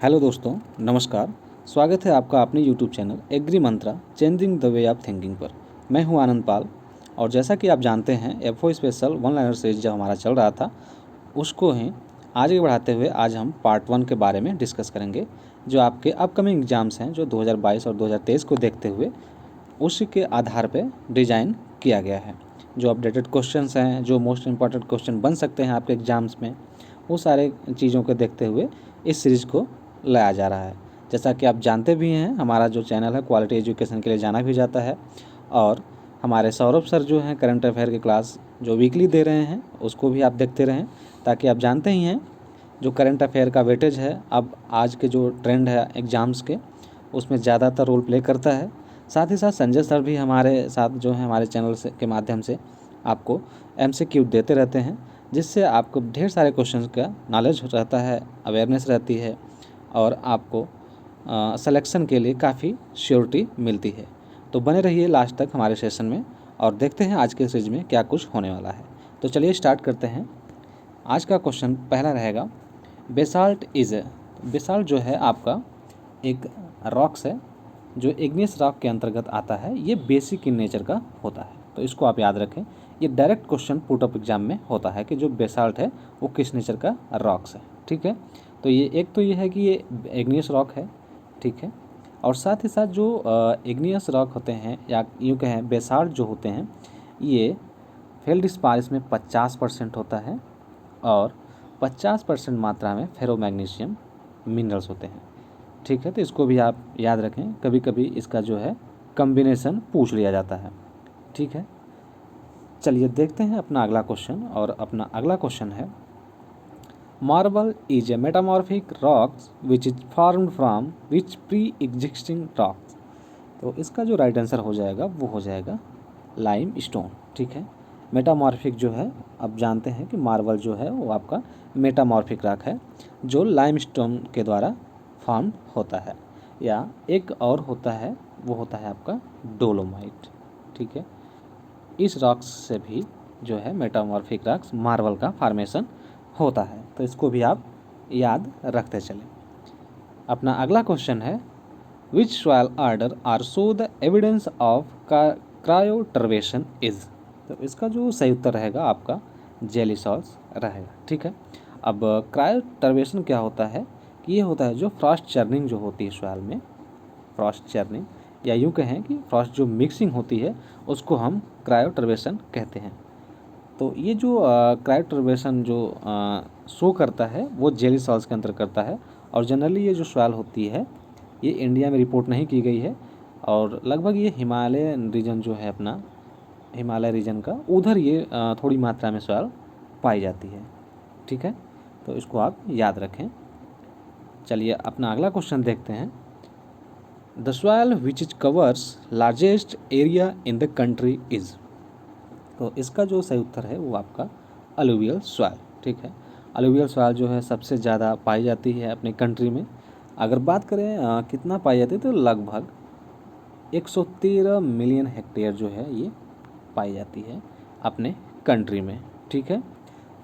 Hello दोस्तों, नमस्कार। स्वागत है आपका अपने YouTube channel agri Mantra changing the way of thinking पर। मैं हूं आनंद पाल और जैसा कि आप जानते हैं F4 special one liner series जो हमारा चल रहा था उसको ही आगे बढ़ाते हुए आज हम पार्ट 1 के बारे में डिस्कस करेंगे, जो आपके अपकमिंग एग्जाम्स हैं जो 2022 और 2023 को देखते हुए उसी के आधार पर डिज़ाइन किया गया है। जो अपडेटेड क्वेश्चंस हैं, जो मोस्ट इंपॉर्टेंट क्वेश्चन बन सकते हैं आपके एग्जाम्स में, वो सारे चीज़ों को देखते हुए इस सीरीज़ को लाया जा रहा है। जैसा कि आप जानते भी हैं, हमारा जो चैनल है क्वालिटी एजुकेशन के लिए जाना भी जाता है और हमारे सौरभ सर जो हैं करंट अफेयर की क्लास जो वीकली दे रहे हैं उसको भी आप देखते रहें, ताकि आप जानते ही हैं जो करंट अफेयर का वेटेज है अब आज के जो ट्रेंड है एग्ज़ाम्स के उसमें ज़्यादातर रोल प्ले करता है। साथ ही साथ संजय सर भी हमारे साथ जो है हमारे चैनल से के माध्यम से आपको MCQ देते रहते हैं, जिससे आपको ढेर सारे क्वेश्चंस का नॉलेज रहता है, अवेयरनेस रहती है और आपको सिलेक्शन के लिए काफ़ी श्योरिटी मिलती है। तो बने रहिए लास्ट तक हमारे सेशन में और देखते हैं आज के सीरीज में क्या कुछ होने वाला है। तो चलिए स्टार्ट करते हैं। आज का क्वेश्चन पहला रहेगा, बेसाल्ट बेसाल्ट जो है आपका एक रॉक्स है जो इग्नियस रॉक के अंतर्गत आता है। ये बेसिक इन नेचर का होता है, तो इसको आप याद रखें। ये direct question put up exam में होता है कि जो बेसाल्ट है वो किस नेचर का रॉक्स है। ठीक है, तो ये एक तो ये है कि ये इग्नियस रॉक है। ठीक है, और साथ ही साथ जो इग्नियस रॉक होते हैं या यूँ कहें बेसाल्ट जो होते हैं, ये फेल्डस्पार में 50% होता है और 50% मात्रा में फेरोमैग्नीशियम मिनरल्स होते हैं। ठीक है, तो इसको भी आप याद रखें, कभी कभी इसका जो है कम्बिनेशन पूछ लिया जाता है। ठीक है, चलिए देखते हैं अपना अगला क्वेश्चन। और अपना अगला क्वेश्चन है, marble is a metamorphic rocks which is formed from which pre existing rocks. तो इसका जो राइट आंसर हो जाएगा वो हो जाएगा लाइम स्टोन। ठीक है, मेटामॉर्फिक जो है, अब जानते हैं कि मार्बल जो है वो आपका मेटामॉर्फिक रॉक है जो लाइम स्टोन के द्वारा फॉर्म होता है, या एक और होता है वो होता है आपका डोलोमाइट। ठीक है, इस रॉक्स से भी जो है मेटामॉर्फिक रॉक्स मार्बल का फॉर्मेशन होता है, तो इसको भी आप याद रखते चलें। अपना अगला क्वेश्चन है, which soil order are show the evidence of cryoturbation is. तो इसका जो सही उत्तर रहेगा आपका जेली सॉल्स रहेगा। ठीक है, अब क्रायोटर्वेशन क्या होता है कि ये होता है जो फ्रॉस्ट चर्निंग जो होती है सॉइल में, फ्रॉस्ट चर्निंग या यूँ कहें कि फ्रॉस्ट जो मिक्सिंग होती है उसको हम क्रायोटर्वेशन कहते हैं। तो ये जो क्रायोटर्वेशन जो शो करता है वो जेली सॉल्स के अंदर करता है। और जनरली ये जो सॉइल होती है ये इंडिया में रिपोर्ट नहीं की गई है और लगभग ये हिमालय रीजन जो है अपना हिमालय रीजन का, उधर ये थोड़ी मात्रा में सॉइल पाई जाती है। ठीक है, तो इसको आप याद रखें। चलिए अपना अगला क्वेश्चन देखते हैं, the soil which is covers largest area in the country is. तो इसका जो सही उत्तर है वो आपका अलुवियल सॉइल। ठीक है, अलुवियल सॉइल जो है सबसे ज़्यादा पाई जाती है अपनी कंट्री में। अगर बात करें कितना पाई जाती है, तो लगभग 113 मिलियन हेक्टेयर जो है ये पाई जाती है अपने कंट्री में। ठीक है,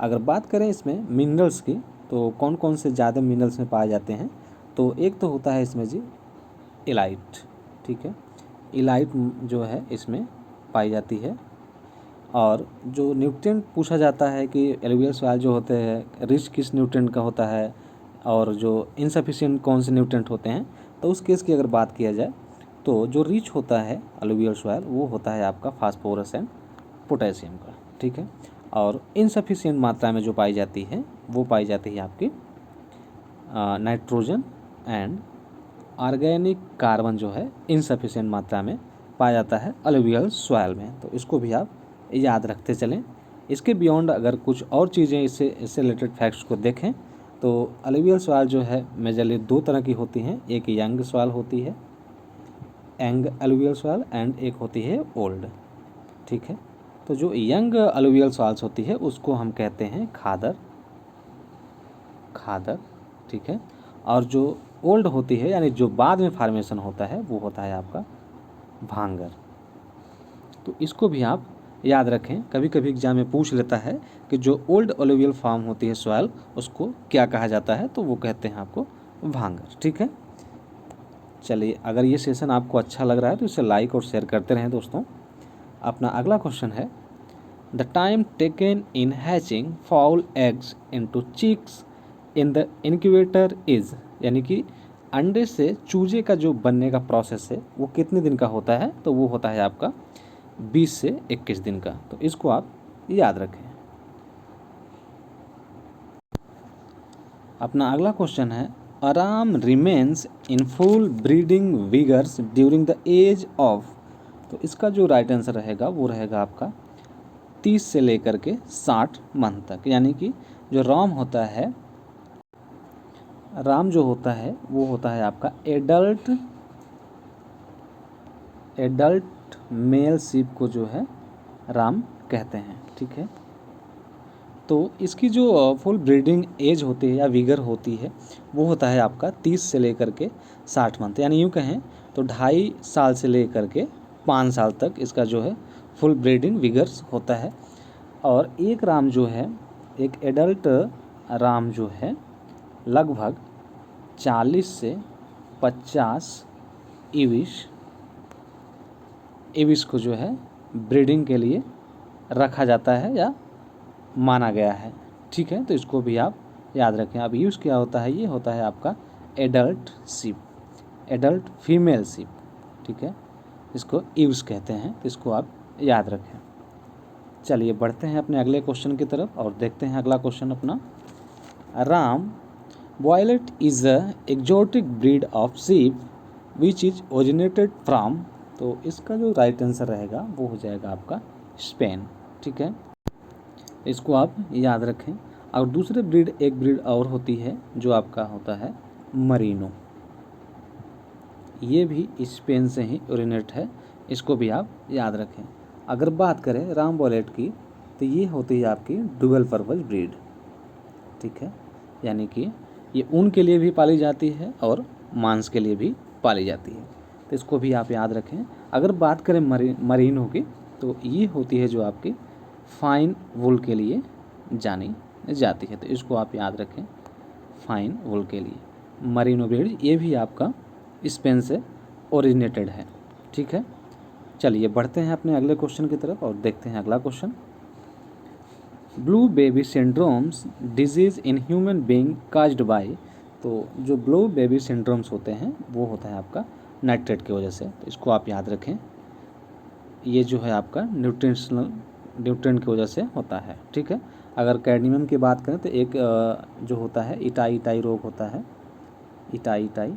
अगर बात करें इसमें मिनरल्स की, तो कौन कौन से ज़्यादा मिनरल्स में पाए जाते हैं, तो एक तो होता है इसमें जी इलाइट। ठीक है, इलाइट जो है इसमें पाई जाती है। और जो न्यूट्रिएंट पूछा जाता है कि एलुवियल सॉइल जो होते हैं रिच किस न्यूट्रिएंट का होता है और जो इनसफिशिएंट कौन से न्यूट्रिएंट होते हैं, तो उस केस की अगर बात किया जाए तो जो रिच होता है एलुवियल सॉइल वो होता है आपका फास्फोरस एंड पोटेशियम का। ठीक है, और इनसफिशिएंट मात्रा में जो पाई जाती है वो पाई जाती है आपकी नाइट्रोजन एंड ऑर्गेनिक कार्बन जो है इनसफिशिएंट मात्रा में पाया जाता है अलुवियल सॉइल में। तो इसको भी आप याद रखते चलें। इसके बियॉन्ड अगर कुछ और चीज़ें इससे रिलेटेड फैक्ट्स को देखें तो अलुवियल सॉइल जो है मेजरली दो तरह की होती हैं, एक यंग सॉइल होती है, यंग अलुवियल सॉइल, एंड एक होती है ओल्ड। ठीक है, तो जो यंग अलुवियल सॉइल्स होती है उसको हम कहते हैं खादर। ठीक है, और जो ओल्ड होती है यानी जो बाद में फार्मेशन होता है वो होता है आपका भांगर। तो इसको भी आप याद रखें, कभी कभी एग्जाम में पूछ लेता है कि जो ओल्ड अलुवियल फॉर्म होती है सॉइल उसको क्या कहा जाता है, तो वो कहते हैं आपको भांगर। ठीक है, चलिए अगर ये सेशन आपको अच्छा लग रहा है तो इसे लाइक और शेयर करते रहें दोस्तों। अपना अगला क्वेश्चन है, the time taken in hatching fowl eggs into chicks in the incubator is, यानी कि अंडे से चूजे का जो बनने का प्रोसेस है वो कितने दिन का होता है, तो वो होता है आपका 20 से 21 दिन का। तो इसको आप याद रखें। अपना अगला क्वेश्चन है, a ram remains in full breeding vigours during the age of, तो इसका जो राइट आंसर रहेगा वो रहेगा आपका 30 से लेकर के 60 मंथ तक। यानी कि जो राम जो होता है वो होता है आपका एडल्ट मेल शीप को जो है राम कहते हैं। ठीक है, तो इसकी जो फुल ब्रीडिंग एज होती है या विगर होती है वो होता है आपका 30 से लेकर के 60 मंथ, यानी यूँ कहें तो 2.5 साल से लेकर के 5 साल तक इसका जो है फुल ब्रीडिंग विगर्स होता है। और एक राम जो है, एक एडल्ट राम जो है लगभग 40 से 50 ईविश को जो है ब्रीडिंग के लिए रखा जाता है या माना गया है। ठीक है, तो इसको भी आप याद रखें। अब यूज़ क्या होता है, ये होता है आपका adult sheep, adult female sheep. ठीक है, इसको यूज़ कहते हैं, तो इसको आप याद रखें। चलिए बढ़ते हैं अपने अगले क्वेश्चन की तरफ और देखते हैं अगला क्वेश्चन अपना। Rambouillet is a exotic breed of sheep which is originated from, तो इसका जो राइट आंसर रहेगा वो हो जाएगा आपका स्पेन। ठीक है, इसको आप याद रखें। और दूसरे एक ब्रीड और होती है जो आपका होता है मरीनो, ये भी स्पेन से ही ओरिजिनेट है, इसको भी आप याद रखें। अगर बात करें राम वॉयलेट की तो ये होती है आपकी डुअल पर्पज ब्रीड। ठीक है, यानी कि ये ऊन के लिए भी पाली जाती है और मांस के लिए भी पाली जाती है, तो इसको भी आप याद रखें। अगर बात करें मरीनो की तो ये होती है जो आपकी फाइन वुल के लिए जानी जाती है, तो इसको आप याद रखें, फाइन वुल के लिए मरीनो ब्रीड, ये भी आपका स्पेन से ओरिजिनेटेड है। ठीक है, चलिए बढ़ते हैं अपने अगले क्वेश्चन की तरफ और देखते हैं अगला question. Blue baby syndromes disease in human being caused by, तो जो ब्लू बेबी सिंड्रोम्स होते हैं वो होता है आपका नाइट्रेट की वजह से, तो इसको आप याद रखें। ये जो है आपका न्यूट्रिएंट की वजह से होता है। ठीक है, अगर कैडमियम की बात करें तो एक जो होता है इटाई रोग होता है, इटाई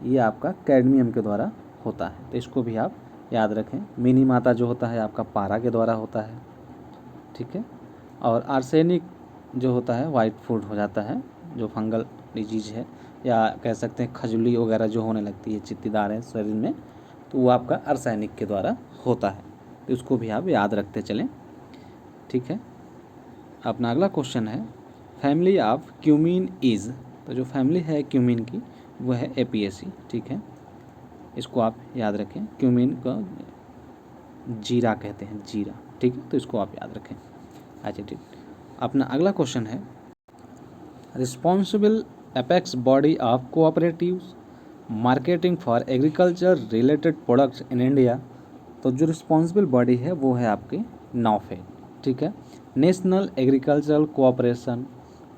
ये आपका कैडमियम के द्वारा होता है, तो इसको भी आप याद रखें। मिनी माता जो होता है आपका पारा के द्वारा होता है। ठीक है, और आर्सेनिक जो होता है वाइट फूड हो जाता है, जो फंगल डिजीज है या कह सकते हैं खजुली वगैरह जो होने लगती है, चित्तीदार है शरीर में, तो वो आपका आर्सेनिक के द्वारा होता है, तो इसको भी आप याद रखते चलें। ठीक है, अपना अगला क्वेश्चन है, फैमिली ऑफ क्यूमीन इज़, तो जो फैमिली है क्यूमीन की वो है एपियेसी। ठीक है, इसको आप याद रखें। क्यूमीन को जीरा कहते हैं, जीरा। ठीक है, तो इसको आप याद रखें। अच्छा ठीक, अपना अगला क्वेश्चन है, responsible apex body of cooperatives marketing for agriculture related products in India, तो जो रिस्पॉन्सिबल बॉडी है वो है आपकी नॉफेड। ठीक है, national agricultural cooperation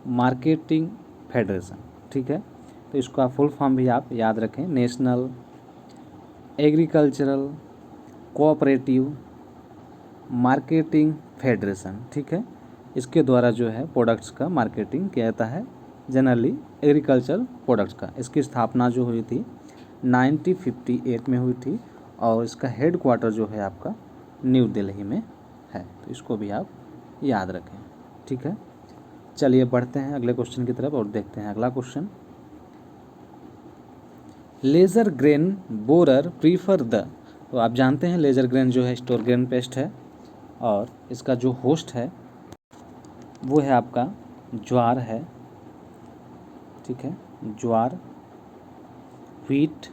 marketing federation. ठीक है, तो इसका फुल फॉर्म भी आप याद रखें, national agricultural cooperative marketing federation. ठीक है, इसके द्वारा जो है प्रोडक्ट्स का मार्केटिंग किया जाता है, जनरली एग्रीकल्चर प्रोडक्ट्स का। इसकी स्थापना जो हुई थी 1958 में हुई थी और इसका हेड क्वार्टर जो है आपका न्यू दिल्ली में है, तो इसको भी आप याद रखें। ठीक है, चलिए बढ़ते हैं अगले क्वेश्चन की तरफ और देखते हैं अगला question. Laser grain borer prefer the, तो आप जानते हैं लेज़र ग्रेन जो है स्टोर ग्रेन पेस्ट है और इसका जो होस्ट है वो है आपका ज्वार है। ठीक है, ज्वार, व्हीट,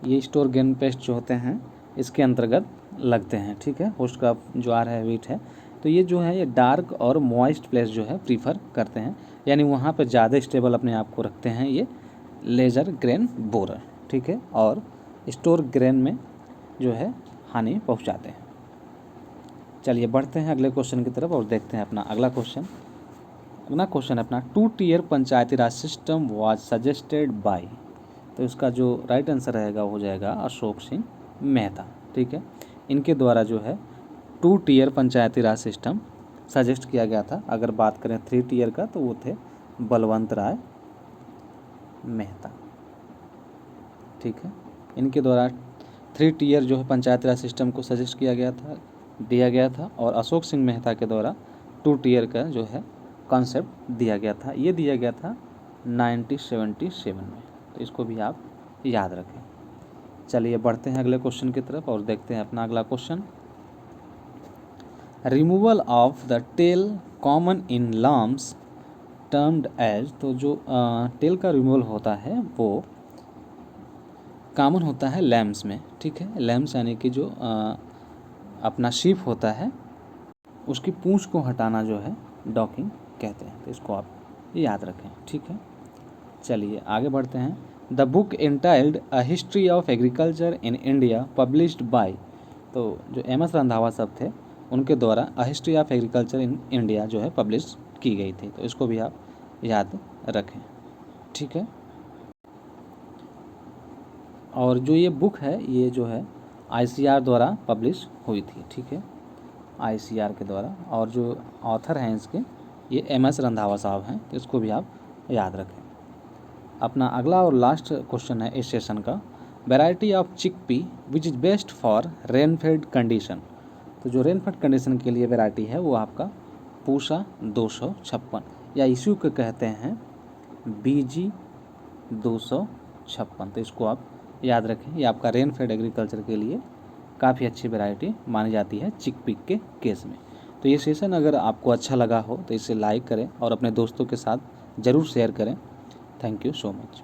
ये स्टोर ग्रेन पेस्ट जो होते हैं इसके अंतर्गत लगते हैं। ठीक है, होस्ट का ज्वार है, व्हीट है, तो ये जो है ये डार्क और मॉइस्ट प्लेस जो है प्रीफर करते हैं, यानी वहाँ पर ज़्यादा स्टेबल अपने आप को रखते हैं ये लेजर ग्रेन बोरर, ठीक है, और स्टोर ग्रेन में जो है हानि पहुँचाते हैं। चलिए बढ़ते हैं अगले क्वेश्चन की तरफ और देखते हैं अपना अगला क्वेश्चन। अगला क्वेश्चन अपना 2-tier Panchayati Raj system was suggested by, तो इसका जो राइट आंसर रहेगा वो हो जाएगा अशोक सिंह मेहता, ठीक है। इनके द्वारा जो है 2-tier पंचायती राज सिस्टम सजेस्ट किया गया था। अगर बात करें 3-tier का तो वो थे बलवंत राय मेहता, ठीक है। इनके द्वारा 3-tier जो है पंचायती राज सिस्टम को सजेस्ट किया गया था, दिया गया था, और अशोक सिंह मेहता के द्वारा 2-tier का जो है कॉन्सेप्ट दिया गया था। ये दिया गया था 1977 में, तो इसको भी आप याद रखें। चलिए बढ़ते हैं अगले क्वेश्चन की तरफ और देखते हैं अपना अगला question. Removal of the tail common in lambs termed as, तो जो टेल का रिमूवल होता है वो कॉमन होता है लैम्स में, ठीक है। लैम्स यानी कि जो अपना शीप होता है उसकी पूंछ को हटाना जो है डॉकिंग कहते हैं, तो इसको आप याद रखें, ठीक है। चलिए आगे बढ़ते हैं। The book entitled a history of agriculture in India published by, तो जो MS रंधावा साहब थे उनके द्वारा a history of agriculture in India जो है पब्लिश की गई थी, तो इसको भी आप याद रखें, ठीक है। और जो ये बुक है ये जो है ICR द्वारा पब्लिश हुई थी, ठीक है, ICR के द्वारा, और जो ऑथर हैं इसके ये MS रंधावा साहब हैं, तो इसको भी आप याद रखें। अपना अगला और लास्ट क्वेश्चन है इस सेशन का, variety of chickpea which is best for rainfed condition, तो जो रेनफेड कंडीशन के लिए वैरायटी है वो आपका पूसा 256 या इशू के कहते हैं BG 256, तो इसको आप याद रखें। ये आपका रेनफेड एग्रीकल्चर के लिए काफ़ी अच्छी वैरायटी मानी जाती है चिकपी के केस में। तो ये सेशन अगर आपको अच्छा लगा हो तो इसे लाइक करें और अपने दोस्तों के साथ ज़रूर शेयर करें। Thank you so much.